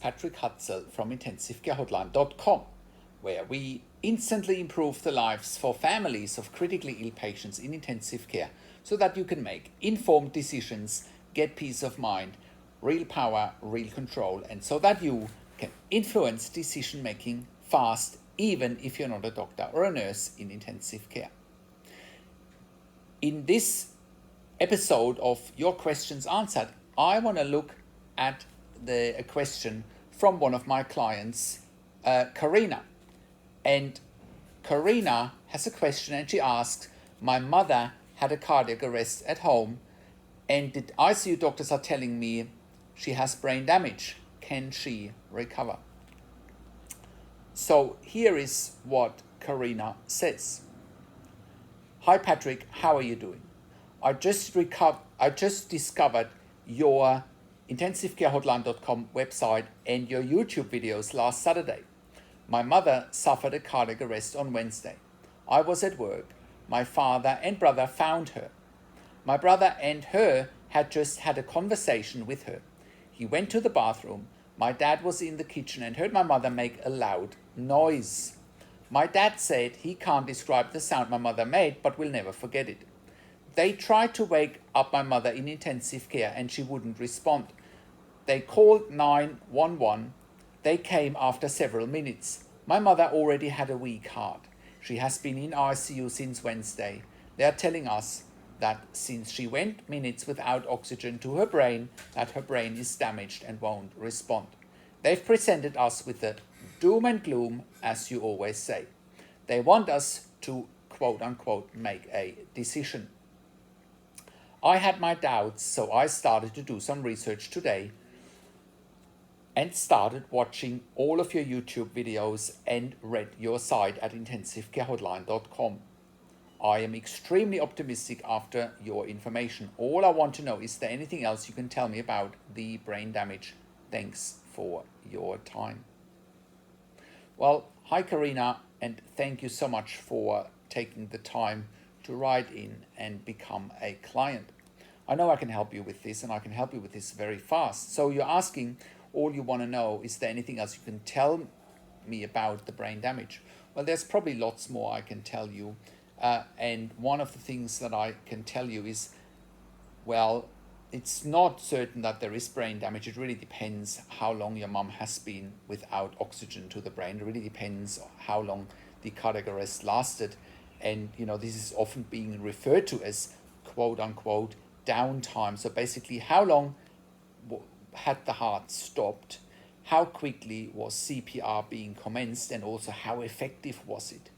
Patrick Hutzel from IntensiveCareHotline.com, where we instantly improve the lives for families of critically ill patients in intensive care so that you can make informed decisions, get peace of mind, real power, real control, and so that you can influence decision making fast, even if you're not a doctor or a nurse in intensive care. In this episode of Your Questions Answered, I want to look at a question from one of my clients, Karina. And Karina has a question and she asks, my mother had a cardiac arrest at home and the ICU doctors are telling me she has brain damage. Can she recover? So here is what Karina says. Hi Patrick, how are you doing? I just discovered your IntensiveCareHotline.com website and your YouTube videos last Saturday. My mother suffered a cardiac arrest on Wednesday. I was at work. My father and brother found her. My brother and her had just had a conversation with her. He went to the bathroom. My dad was in the kitchen and heard my mother make a loud noise. My dad said he can't describe the sound my mother made, but will never forget it. They tried to wake up my mother in intensive care and she wouldn't respond. They called 911. They came after several minutes. My mother already had a weak heart. She has been in ICU since Wednesday. They are telling us that since she went minutes without oxygen to her brain, that her brain is damaged and won't respond. They've presented us with the doom and gloom, as you always say. They want us to, quote unquote, make a decision. I had my doubts, so I started to do some research today and started watching all of your YouTube videos and read your site at IntensiveCareHotline.com. I am extremely optimistic after your information. All I want to know, is there anything else you can tell me about the brain damage? Thanks for your time. Well, hi Karina, and thank you so much for taking the time to write in and become a client. I know I can help you with this, and I can help you with this very fast. So you're asking, all you want to know, is there anything else you can tell me about the brain damage? Well, there's probably lots more I can tell you. And one of the things that I can tell you is, well, it's not certain that there is brain damage. It really depends how long your mum has been without oxygen to the brain. It really depends how long the cardiac arrest lasted. And, this is often being referred to as quote unquote downtime. So basically, how long had the heart stopped? How quickly was CPR being commenced? And also, how effective was it?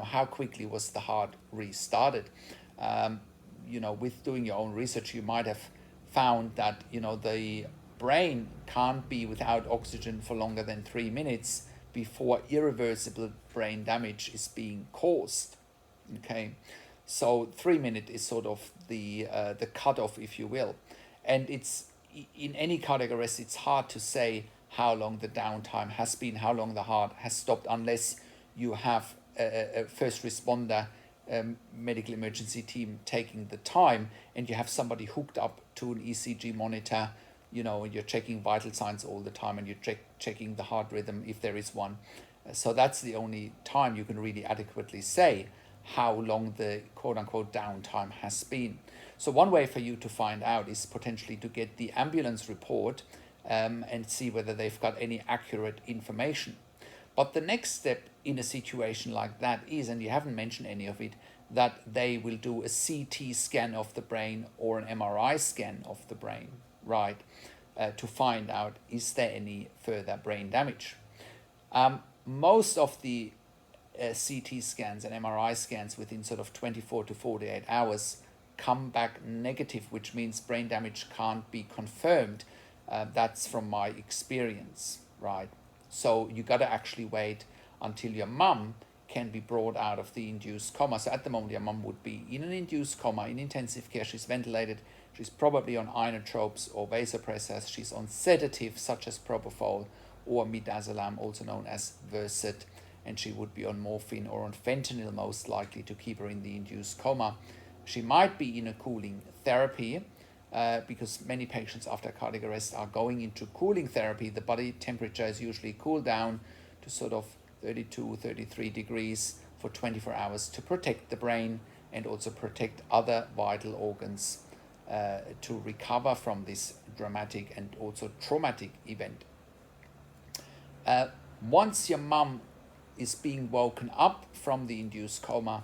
How quickly was the heart restarted? With doing your own research, you might have found that, the brain can't be without oxygen for longer than 3 minutes before irreversible brain damage is being caused. Okay, so 3 minutes is sort of the cutoff, if you will. And it's in any cardiac arrest, it's hard to say how long the downtime has been, how long the heart has stopped, unless you have a first responder medical emergency team taking the time, and you have somebody hooked up to an ECG monitor, and you're checking vital signs all the time, and you're checking the heart rhythm if there is one. So that's the only time you can really adequately say how long the quote-unquote downtime has been. So one way for you to find out is potentially to get the ambulance report and see whether they've got any accurate information. But the next step in a situation like that is, and you haven't mentioned any of it, that they will do a CT scan of the brain or an MRI scan of the brain, right, to find out, is there any further brain damage. Most of the CT scans and MRI scans within sort of 24 to 48 hours come back negative, which means brain damage can't be confirmed. That's from my experience, right? So you got to actually wait until your mum can be brought out of the induced coma. So at the moment, your mum would be in an induced coma in intensive care. She's ventilated. She's probably on inotropes or vasopressors. She's on sedatives such as propofol or midazolam, also known as Versed. And she would be on morphine or on fentanyl, most likely, to keep her in the induced coma. She might be in a cooling therapy, because many patients after cardiac arrest are going into cooling therapy. The body temperature is usually cooled down to sort of 32, 33 degrees for 24 hours to protect the brain and also protect other vital organs to recover from this dramatic and also traumatic event. Once your mum is being woken up from the induced coma,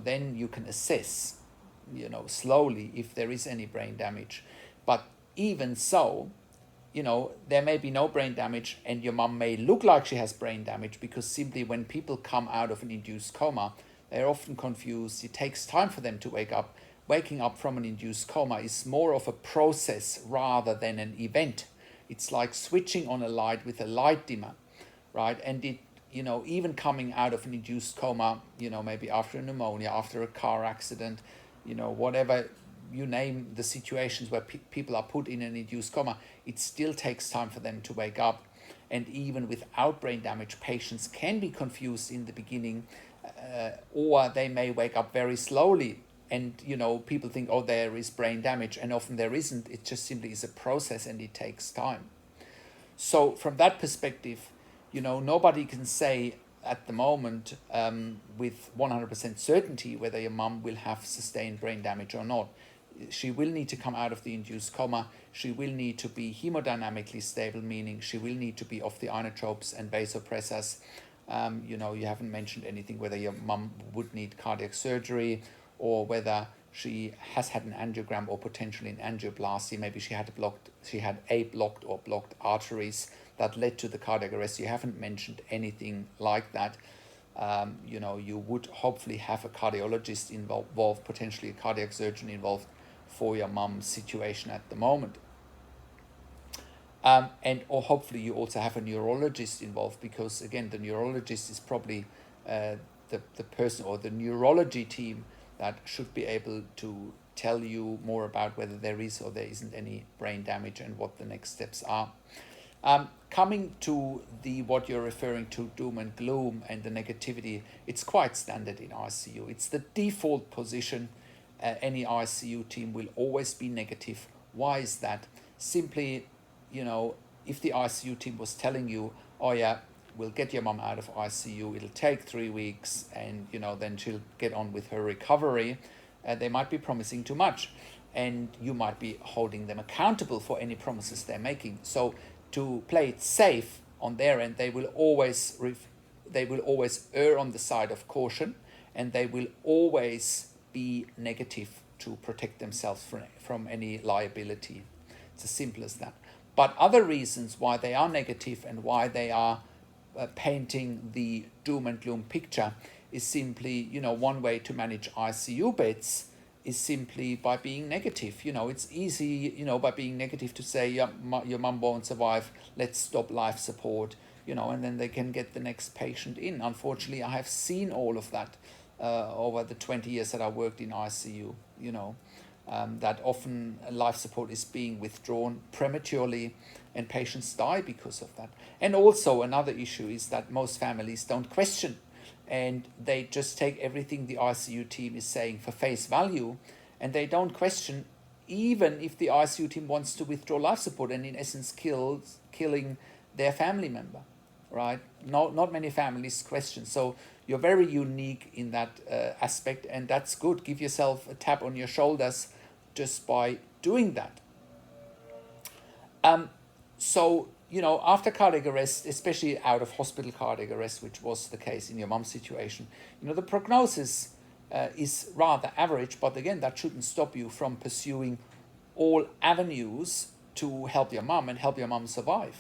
then you can assess, slowly if there is any brain damage. But even so, there may be no brain damage and your mum may look like she has brain damage, because simply when people come out of an induced coma, they're often confused. It takes time for them to wake up. Waking up from an induced coma is more of a process rather than an event. It's like switching on a light with a light dimmer, right? And it, even coming out of an induced coma, maybe after a pneumonia, after a car accident, whatever you name the situations where people are put in an induced coma, it still takes time for them to wake up. And even without brain damage, patients can be confused in the beginning, or they may wake up very slowly. And, people think, oh, there is brain damage, and often there isn't. It just simply is a process and it takes time. So from that perspective, nobody can say at the moment with 100% certainty whether your mum will have sustained brain damage or not. She will need to come out of the induced coma. She will need to be hemodynamically stable, meaning she will need to be off the inotropes and vasopressors. You haven't mentioned anything whether your mum would need cardiac surgery or whether she has had an angiogram or potentially an angioplasty. Maybe she had blocked or blocked arteries that led to the cardiac arrest. You haven't mentioned anything like that. You would hopefully have a cardiologist involved, potentially a cardiac surgeon involved for your mum's situation at the moment. Or hopefully you also have a neurologist involved, because again, the neurologist is probably the person or the neurology team that should be able to tell you more about whether there is or there isn't any brain damage and what the next steps are. Coming to what you're referring to, doom and gloom and the negativity, it's quite standard in ICU. It's the default position. Any ICU team will always be negative. Why is that? Simply, if the ICU team was telling you, oh yeah, we'll get your mum out of ICU, it'll take 3 weeks, and then she'll get on with her recovery, they might be promising too much, and you might be holding them accountable for any promises they're making. So to play it safe on their end, they will always err on the side of caution, and they will always be negative to protect themselves from any liability. It's as simple as that. But other reasons why they are negative and why they are painting the doom and gloom picture is simply, one way to manage ICU beds is simply by being negative. It's easy, by being negative to say, yeah, your mum won't survive, let's stop life support, and then they can get the next patient in. Unfortunately, I have seen all of that over the 20 years that I worked in ICU, that often life support is being withdrawn prematurely and patients die because of that. And also another issue is that most families don't question, and they just take everything the ICU team is saying for face value, and they don't question even if the ICU team wants to withdraw life support and in essence killing their family member, right? Not many families question. So you're very unique in that aspect, and that's good. Give yourself a tap on your shoulders just by doing that. So, after cardiac arrest, especially out of hospital cardiac arrest, which was the case in your mum's situation, the prognosis is rather average, but again, that shouldn't stop you from pursuing all avenues to help your mum and help your mum survive.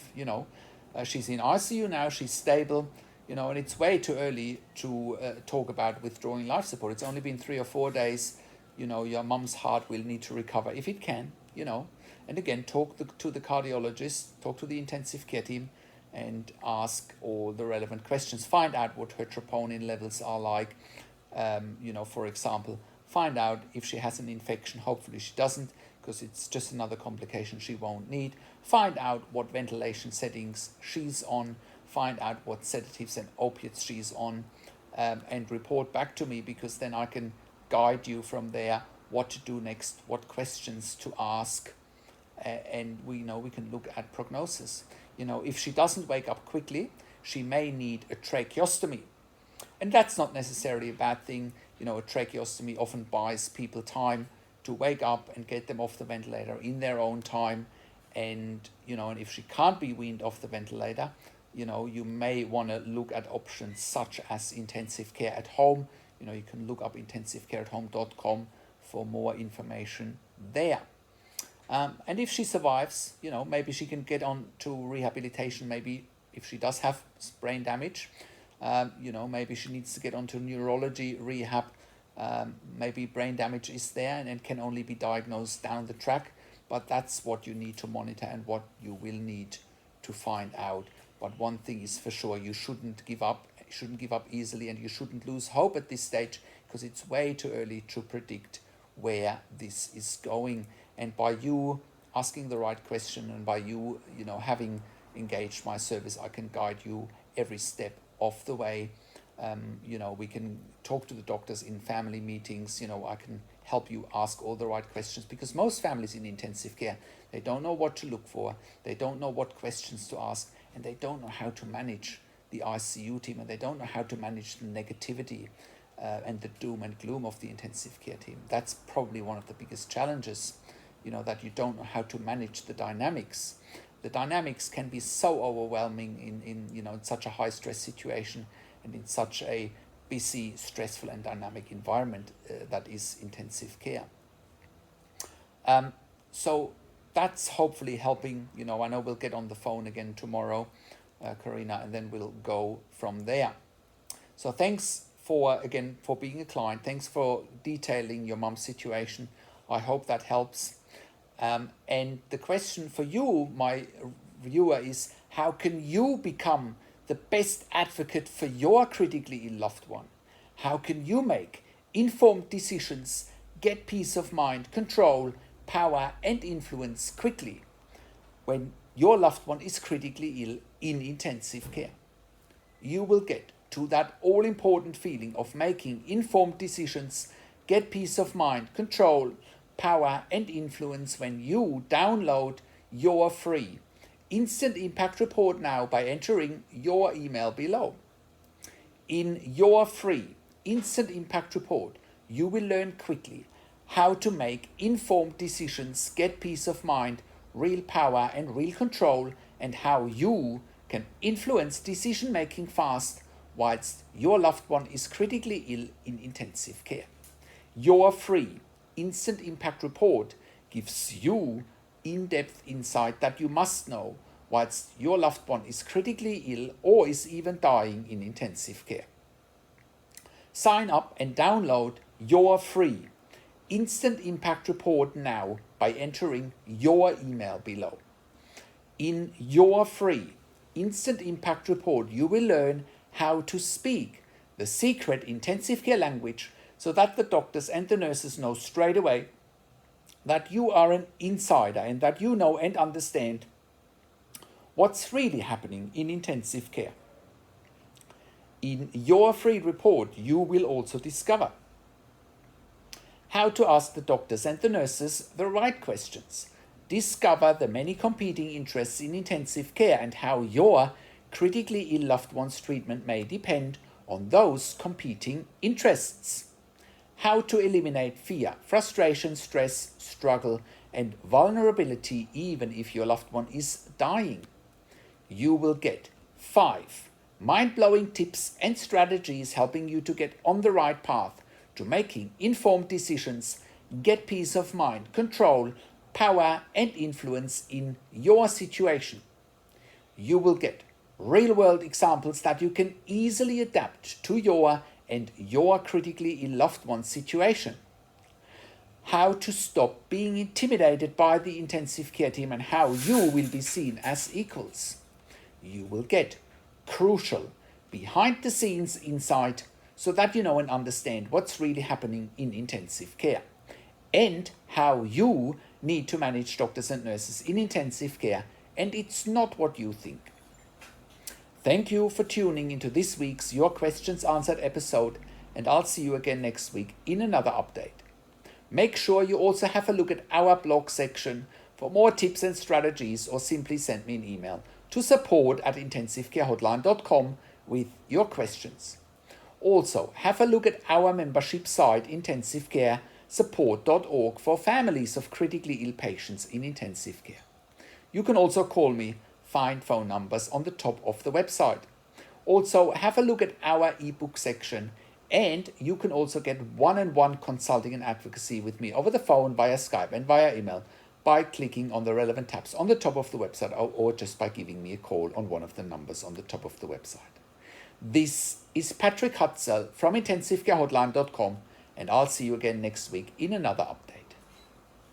She's in ICU now, she's stable, and it's way too early to talk about withdrawing life support. It's only been 3 or 4 days. Your mum's heart will need to recover if it can, And again, talk to the cardiologist, talk to the intensive care team, and ask all the relevant questions. Find out what her troponin levels are like. For example, find out if she has an infection. Hopefully she doesn't, because it's just another complication she won't need. Find out what ventilation settings she's on. Find out what sedatives and opiates she's on, and report back to me, because then I can guide you from there what to do next, what questions to ask, and we can look at prognosis. If she doesn't wake up quickly, she may need a tracheostomy. And that's not necessarily a bad thing. A tracheostomy often buys people time to wake up and get them off the ventilator in their own time. And, and if she can't be weaned off the ventilator, you may want to look at options such as intensive care at home. You can look up intensivecareathome.com for more information there. And if she survives, maybe she can get on to rehabilitation. Maybe if she does have brain damage, maybe she needs to get onto neurology rehab. Maybe brain damage is there and can only be diagnosed down the track. But that's what you need to monitor and what you will need to find out. But one thing is for sure, you shouldn't give up. You shouldn't give up easily, and you shouldn't lose hope at this stage, because it's way too early to predict where this is going. And by you asking the right question and by you, having engaged my service, I can guide you every step of the way. We can talk to the doctors in family meetings. I can help you ask all the right questions, because most families in intensive care, they don't know what to look for. They don't know what questions to ask, and they don't know how to manage the ICU team, and they don't know how to manage the negativity and the doom and gloom of the intensive care team. That's probably one of the biggest challenges, that you don't know how to manage the dynamics. The dynamics can be so overwhelming in such a high stress situation and in such a busy, stressful and dynamic environment that is intensive care. So that's hopefully helping. I know we'll get on the phone again tomorrow, Karina, and then we'll go from there. So thanks for being a client. Thanks for detailing your mum's situation. I hope that helps. And the question for you, my viewer, is how can you become the best advocate for your critically ill loved one? How can you make informed decisions, get peace of mind, control, power and influence quickly when your loved one is critically ill in intensive care? You will get to that all-important feeling of making informed decisions, get peace of mind, control, power and influence when you download your free Instant Impact Report now by entering your email below. In your free Instant Impact Report, you will learn quickly how to make informed decisions, get peace of mind, real power and real control, and how you can influence decision making fast whilst your loved one is critically ill in intensive care. Your free Instant Impact Report gives you in-depth insight that you must know whilst your loved one is critically ill or is even dying in intensive care. Sign up and download your free Instant Impact Report now by entering your email below. In your free Instant Impact Report, you will learn how to speak the secret intensive care language so that the doctors and the nurses know straight away that you are an insider and that you know and understand what's really happening in intensive care. In your free report, you will also discover how to ask the doctors and the nurses the right questions, discover the many competing interests in intensive care and how your critically ill loved one's treatment may depend on those competing interests. How to eliminate fear, frustration, stress, struggle, and vulnerability even if your loved one is dying. You will get 5 mind-blowing tips and strategies helping you to get on the right path to making informed decisions, get peace of mind, control, power, and influence in your situation. You will get real-world examples that you can easily adapt to your and your critically ill loved one's situation. How to stop being intimidated by the intensive care team and how you will be seen as equals. You will get crucial behind the scenes insight so that you know and understand what's really happening in intensive care and how you need to manage doctors and nurses in intensive care, and it's not what you think. Thank you for tuning into this week's Your Questions Answered episode, and I'll see you again next week in another update. Make sure you also have a look at our blog section for more tips and strategies, or simply send me an email to support@intensivecarehotline.com with your questions. Also, have a look at our membership site intensivecaresupport.org for families of critically ill patients in intensive care. You can also call me, find phone numbers on the top of the website. Also, have a look at our ebook section, and you can also get one-on-one consulting and advocacy with me over the phone, via Skype and via email, by clicking on the relevant tabs on the top of the website, or just by giving me a call on one of the numbers on the top of the website. This is Patrick Hutzel from intensivecarehotline.com, and I'll see you again next week in another update.